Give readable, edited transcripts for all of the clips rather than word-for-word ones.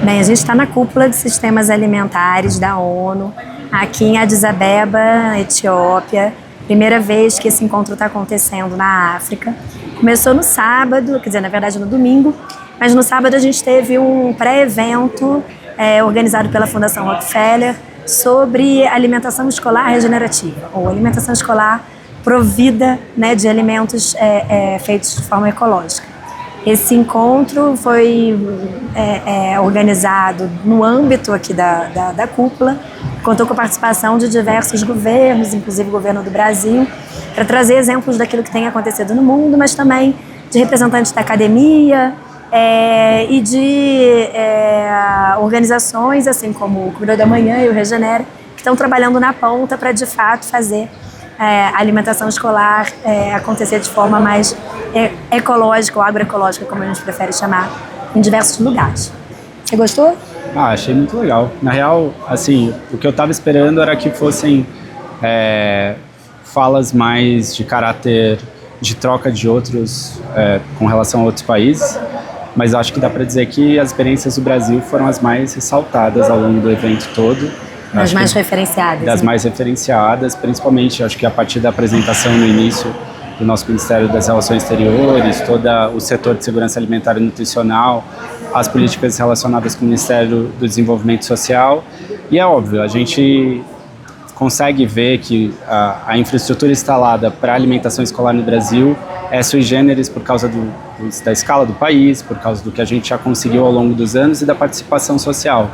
Bem, a gente está na cúpula de sistemas alimentares da ONU, aqui em Addis Abeba, Etiópia. Primeira vez que esse encontro está acontecendo na África. Começou no sábado, quer dizer, na verdade no domingo, mas no sábado a gente teve um pré-evento organizado pela Fundação Rockefeller sobre alimentação escolar regenerativa, ou alimentação escolar provida, né, de alimentos feitos de forma ecológica. Esse encontro foi organizado no âmbito aqui da cúpula, contou com a participação de diversos governos, inclusive o governo do Brasil, para trazer exemplos daquilo que tem acontecido no mundo, mas também de representantes da academia e de organizações, assim como o Comedor da Manhã e o Regenera, que estão trabalhando na ponta para, de fato, fazer a alimentação escolar acontecer de forma mais ecológica ou agroecológica, como a gente prefere chamar, em diversos lugares. Você gostou? Achei muito legal. Na real, assim, o que eu estava esperando era que fossem falas mais de caráter de troca de outros com relação a outros países, mas acho que dá para dizer que as experiências do Brasil foram as mais ressaltadas ao longo do evento todo. Das mais referenciadas. Das mais referenciadas, principalmente, acho que a partir da apresentação no início do nosso Ministério das Relações Exteriores, todo o setor de segurança alimentar e nutricional, as políticas relacionadas com o Ministério do Desenvolvimento Social. E é óbvio, a gente consegue ver que a infraestrutura instalada para a alimentação escolar no Brasil é sui generis por causa da escala do país, por causa do que a gente já conseguiu ao longo dos anos e da participação social,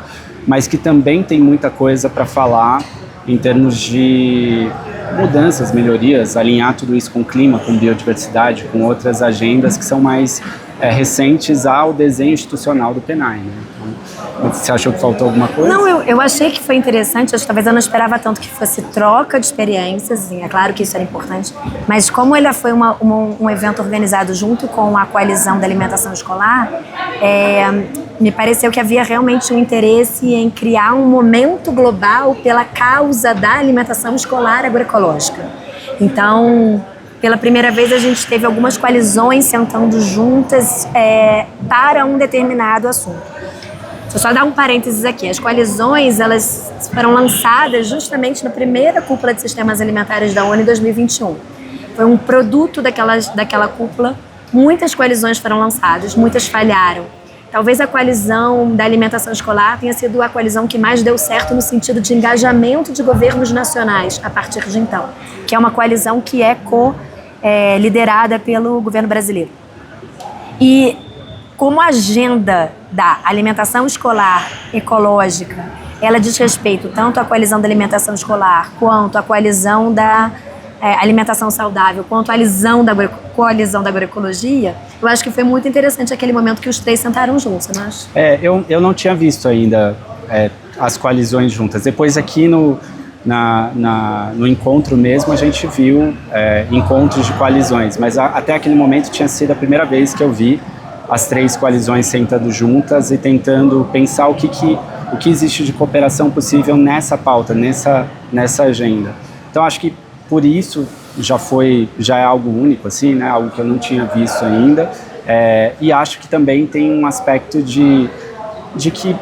mas que também tem muita coisa para falar em termos de mudanças, melhorias, alinhar tudo isso com o clima, com biodiversidade, com outras agendas que são mais recentes ao desenho institucional do PNAE, né? Então, você achou que faltou alguma coisa? Não, eu achei que foi interessante, talvez eu não esperava tanto que fosse troca de experiências, assim, é claro que isso era importante, mas como ele foi um evento organizado junto com a Coalizão da Alimentação Escolar, me pareceu que havia realmente um interesse em criar um momento global pela causa da alimentação escolar agroecológica. Então, pela primeira vez a gente teve algumas coalizões sentando juntas para um determinado assunto. Deixa eu só dar um parênteses aqui. As coalizões, elas foram lançadas justamente na primeira cúpula de sistemas alimentares da ONU em 2021. Foi um produto daquela cúpula. Muitas coalizões foram lançadas, muitas falharam. Talvez a coalizão da alimentação escolar tenha sido a coalizão que mais deu certo no sentido de engajamento de governos nacionais a partir de então, que é uma coalizão que é liderada pelo governo brasileiro. E como a agenda da alimentação escolar ecológica, ela diz respeito tanto à coalizão da alimentação escolar, quanto à coalizão da alimentação saudável, quanto à coalizão da agroecologia, eu acho que foi muito interessante aquele momento que os três sentaram juntos, não acha? Eu não tinha visto ainda as coalizões juntas. Depois aqui no encontro mesmo a gente viu encontros de coalizões, mas até aquele momento tinha sido a primeira vez que eu vi as três coalizões sentando juntas e tentando pensar o que existe de cooperação possível nessa pauta, nessa agenda. Então acho que por isso já é algo único, assim, né? Algo que eu não tinha visto ainda, e acho que também tem um aspecto de que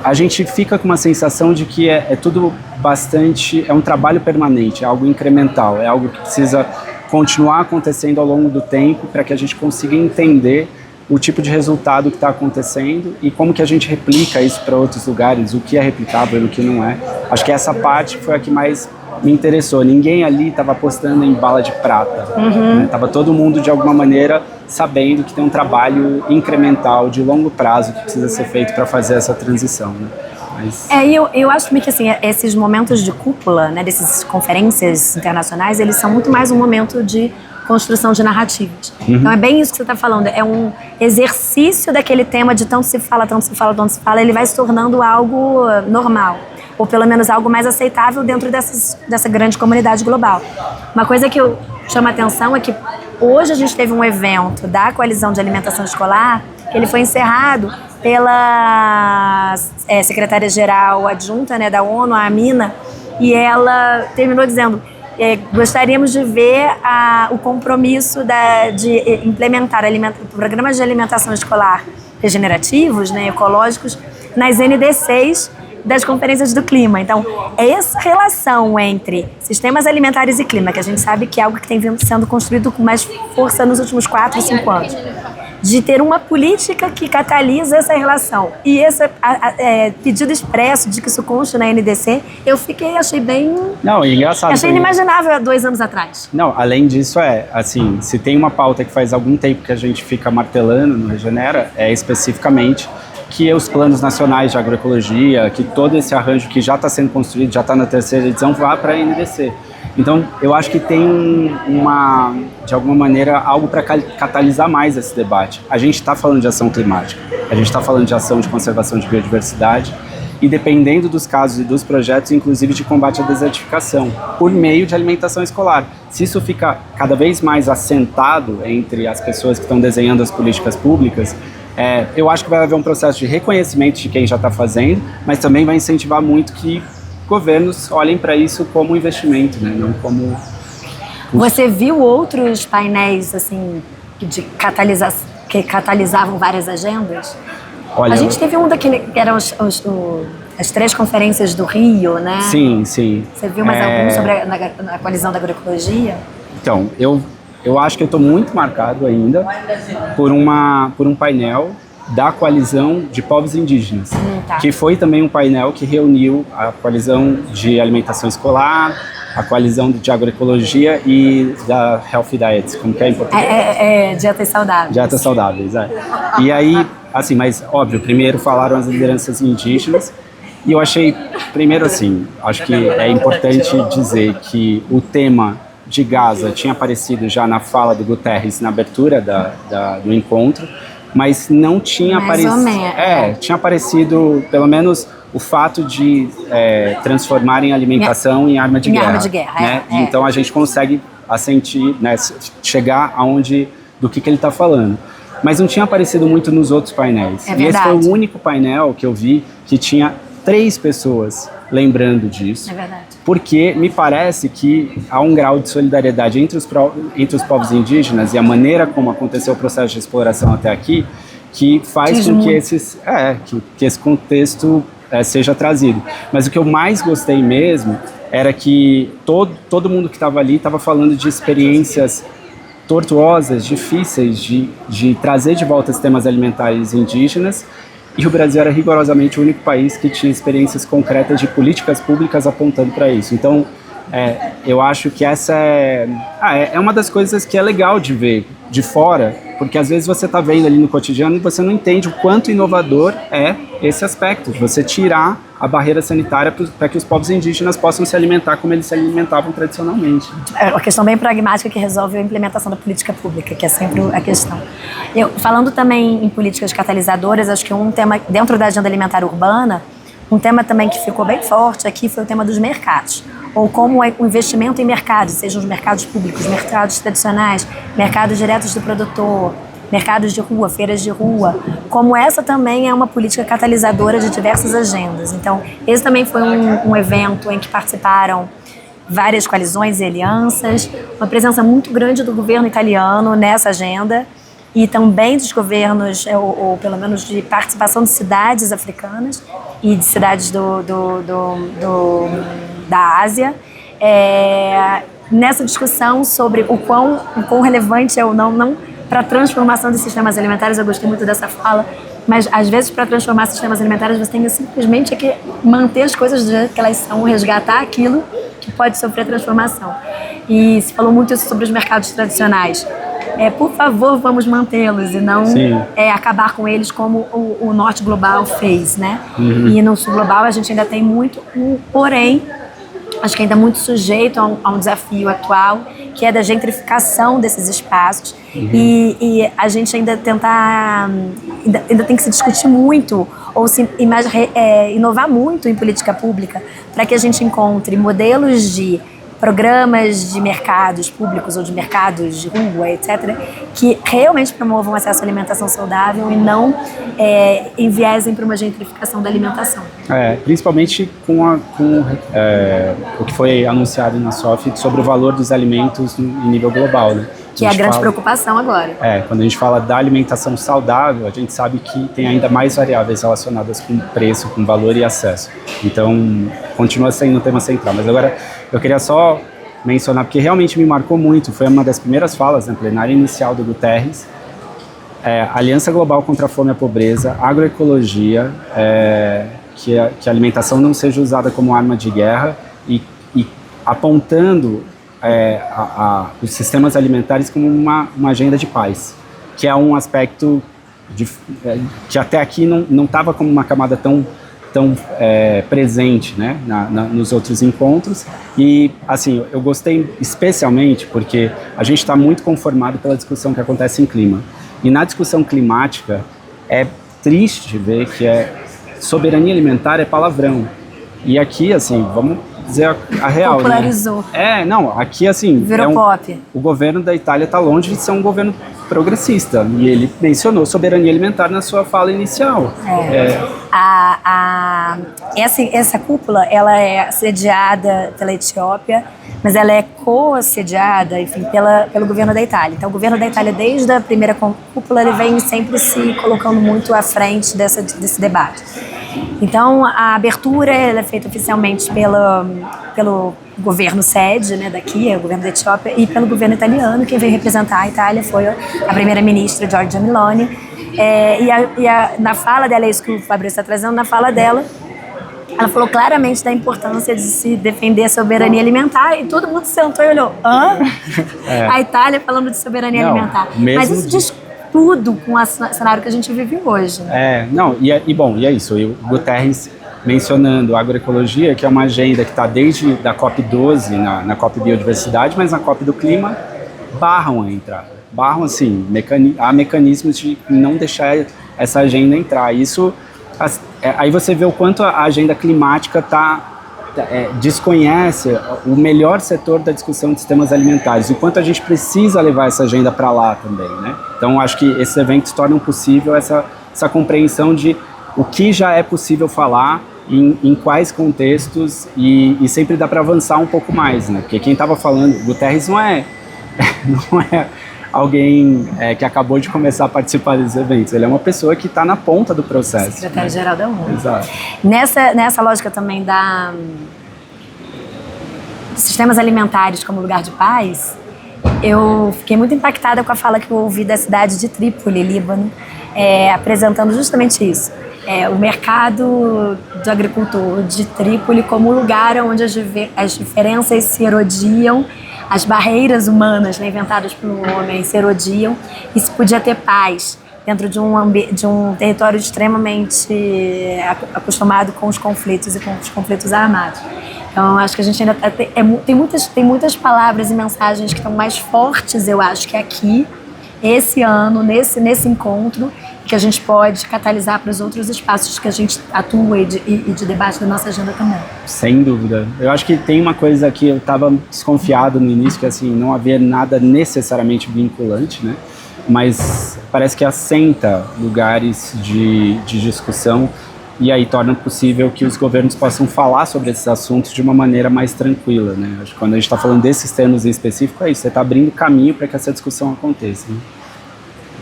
a gente fica com uma sensação de que é tudo bastante, é um trabalho permanente, é algo incremental, é algo que precisa continuar acontecendo ao longo do tempo para que a gente consiga entender o tipo de resultado que está acontecendo e como que a gente replica isso para outros lugares, o que é replicável e o que não é. Acho que essa parte foi a que mais me interessou. Ninguém ali estava apostando em bala de prata. Estava todo mundo, de alguma maneira, sabendo que tem um trabalho incremental, de longo prazo, que precisa ser feito para fazer essa transição, né? Mas... eu acho que assim, esses momentos de cúpula, né, dessas conferências internacionais, eles são muito mais um momento de construção de narrativas. Então é bem isso que você está falando, é um exercício daquele tema de tanto se fala, ele vai se tornando algo normal, ou pelo menos algo mais aceitável dentro dessa grande comunidade global. Uma coisa que eu chamo a atenção é que hoje a gente teve um evento da Coalizão de Alimentação Escolar, que ele foi encerrado pela secretária-geral adjunta, né, da ONU, a Amina, e ela terminou dizendo: gostaríamos de ver o compromisso de implementar programas de alimentação escolar regenerativos, né, ecológicos, nas NDCs das conferências do clima. Então, essa relação entre sistemas alimentares e clima, que a gente sabe que é algo que tem vindo sendo construído com mais força nos últimos 4 ou 5 anos, de ter uma política que catalisa essa relação e esse pedido expresso de que isso conste na NDC, achei bem... Não, é engraçado. Achei inimaginável há 2 anos atrás. Não, além disso assim, se tem uma pauta que faz algum tempo que a gente fica martelando no Regenera, é especificamente que os planos nacionais de agroecologia, que todo esse arranjo que já está sendo construído, já está na 3ª edição, vá para a NDC. Então, eu acho que tem de alguma maneira, algo para catalisar mais esse debate. A gente está falando de ação climática, a gente está falando de ação de conservação de biodiversidade e, dependendo dos casos e dos projetos, inclusive de combate à desertificação, por meio de alimentação escolar. Se isso fica cada vez mais assentado entre as pessoas que estão desenhando as políticas públicas, eu acho que vai haver um processo de reconhecimento de quem já está fazendo, mas também vai incentivar muito que governos olhem para isso como investimento, né? Não como... Você viu outros painéis assim que catalisavam várias agendas? Olha, a gente teve um daquele que eram as 3 conferências do Rio, né? Sim, sim. Você viu mais algum sobre a coalizão da agroecologia? Então, eu acho que eu estou muito marcado ainda por um painel da coalizão de povos indígenas, tá. Que foi também um painel que reuniu a coalizão de alimentação escolar, a coalizão de agroecologia e da Healthy Diets, como que é em português? Dietas saudáveis. Dietas saudáveis, E aí, assim, mas óbvio, primeiro falaram as lideranças indígenas e eu achei, primeiro assim, acho que é importante dizer que o tema de Gaza tinha aparecido já na fala do Guterres na abertura do encontro, mas não tinha aparecido. Tinha aparecido pelo menos o fato de transformarem a alimentação em arma de guerra. Arma de guerra, né? Então a gente consegue assentir, né, chegar do que ele está falando. Mas não tinha aparecido muito nos outros painéis. E esse foi o único painel que eu vi que tinha 3 pessoas lembrando disso. É verdade. Porque me parece que há um grau de solidariedade entre os povos indígenas e a maneira como aconteceu o processo de exploração até aqui, que faz com que esse contexto seja trazido. Mas o que eu mais gostei mesmo era que todo mundo que estava ali estava falando de experiências tortuosas, difíceis de trazer de volta sistemas alimentares indígenas, e o Brasil era rigorosamente o único país que tinha experiências concretas de políticas públicas apontando para isso. Então, eu acho que essa é uma das coisas que é legal de ver de fora, porque às vezes você está vendo ali no cotidiano e você não entende o quanto inovador é esse aspecto, de você tirar a barreira sanitária para que os povos indígenas possam se alimentar como eles se alimentavam tradicionalmente. É uma questão bem pragmática que resolve a implementação da política pública, que é sempre a questão. Falando também em políticas catalisadoras, acho que um tema dentro da agenda alimentar urbana, um tema também que ficou bem forte aqui foi o tema dos mercados, ou como o investimento em mercados, sejam os mercados públicos, mercados tradicionais, mercados diretos do produtor, mercados de rua, feiras de rua, como essa também é uma política catalisadora de diversas agendas. Então, esse também foi um evento em que participaram várias coalizões e alianças, uma presença muito grande do governo italiano nessa agenda e também dos governos, ou pelo menos de participação de cidades africanas e de cidades da Ásia, nessa discussão sobre o quão relevante é ou não para a transformação de sistemas alimentares. Eu gostei muito dessa fala, mas às vezes para transformar sistemas alimentares você tem simplesmente que manter as coisas do jeito que elas são, resgatar aquilo que pode sofrer transformação. E se falou muito isso sobre os mercados tradicionais. Por favor, vamos mantê-los e não acabar com eles como o Norte Global fez, né? Uhum. E no Sul Global a gente ainda tem muito, porém, acho que ainda muito sujeito a um desafio atual, que é da gentrificação desses espaços. Uhum. E a gente ainda ainda tem que se discutir muito ou inovar muito em política pública para que a gente encontre modelos de programas de mercados públicos ou de mercados de rua, etc., que realmente promovam acesso à alimentação saudável e não enviesem para uma gentrificação da alimentação. Principalmente com o que foi anunciado na SOF sobre o valor dos alimentos em nível global, né? Que é a grande preocupação agora. Quando a gente fala da alimentação saudável, a gente sabe que tem ainda mais variáveis relacionadas com preço, com valor e acesso. Então, continua sendo um tema central. Mas agora, eu queria só mencionar, porque realmente me marcou muito, foi uma das primeiras falas na plenária inicial do Guterres, Aliança Global contra a Fome e a Pobreza, agroecologia, que a alimentação não seja usada como arma de guerra e apontando os sistemas alimentares como uma agenda de paz, que é um aspecto que até aqui não estava como uma camada tão presente, né, nos outros encontros. E assim, eu gostei especialmente porque a gente está muito conformado pela discussão que acontece em clima. E na discussão climática é triste ver que soberania alimentar é palavrão. E aqui, assim, vamos dizer a real, popularizou. Né? Aqui assim... Virou pop. O governo da Itália está longe de ser um governo progressista. E ele mencionou soberania alimentar na sua fala inicial. Essa cúpula, ela é sediada pela Etiópia, mas ela é co-sediada, enfim, pelo governo da Itália. Então, o governo da Itália, desde a primeira cúpula, ele vem sempre se colocando muito à frente desse debate. Então, a abertura ela é feita oficialmente pelo governo sede, né, daqui, o governo da Etiópia, e pelo governo italiano. Quem veio representar a Itália foi a primeira-ministra Giorgia Meloni. Na fala dela, é isso que o Fabrício está trazendo, na fala dela, ela falou claramente da importância de se defender a soberania alimentar, e todo mundo sentou e olhou, hã? A Itália falando de soberania alimentar. Mas isso diz tudo com o cenário que a gente vive hoje. E é isso. E o Guterres mencionando a agroecologia, que é uma agenda que está desde a COP12, na COP Biodiversidade, mas na COP do Clima, barram a entrada. Barram, assim, há mecanismos de não deixar essa agenda entrar. Isso, aí você vê o quanto a agenda climática desconhece o melhor setor da discussão de sistemas alimentares, o quanto a gente precisa levar essa agenda para lá também, né? Então, acho que esses eventos tornam possível essa compreensão de o que já é possível falar, em quais contextos, e sempre dá para avançar um pouco mais, né? Porque quem estava falando, Guterres não é alguém que acabou de começar a participar desses eventos, ele é uma pessoa que está na ponta do processo. Secretário-geral da ONU. Exato. Nessa lógica também sistemas alimentares como lugar de paz, eu fiquei muito impactada com a fala que eu ouvi da cidade de Trípoli, Líbano, apresentando justamente isso. O mercado do agricultor de Trípoli como lugar onde as diferenças se erodiam, as barreiras humanas, né, inventadas pelo homem se erodiam, e se podia ter paz dentro de um território extremamente acostumado com os conflitos e com os conflitos armados. Então, acho que a gente ainda tem muitas palavras e mensagens que estão mais fortes, eu acho, que aqui, esse ano, nesse encontro, que a gente pode catalisar para os outros espaços que a gente atua e de debate da nossa agenda também. Sem dúvida. Eu acho que tem uma coisa que eu estava desconfiado no início, que assim, não havia nada necessariamente vinculante, né? Mas parece que assenta lugares de discussão, e aí torna possível que os governos possam falar sobre esses assuntos de uma maneira mais tranquila, né? Acho que quando a gente está falando desses temas em específico, é isso, você está abrindo caminho para que essa discussão aconteça, né?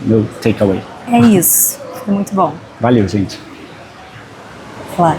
Meu takeaway. É isso. Foi muito bom. Valeu, gente. Claro.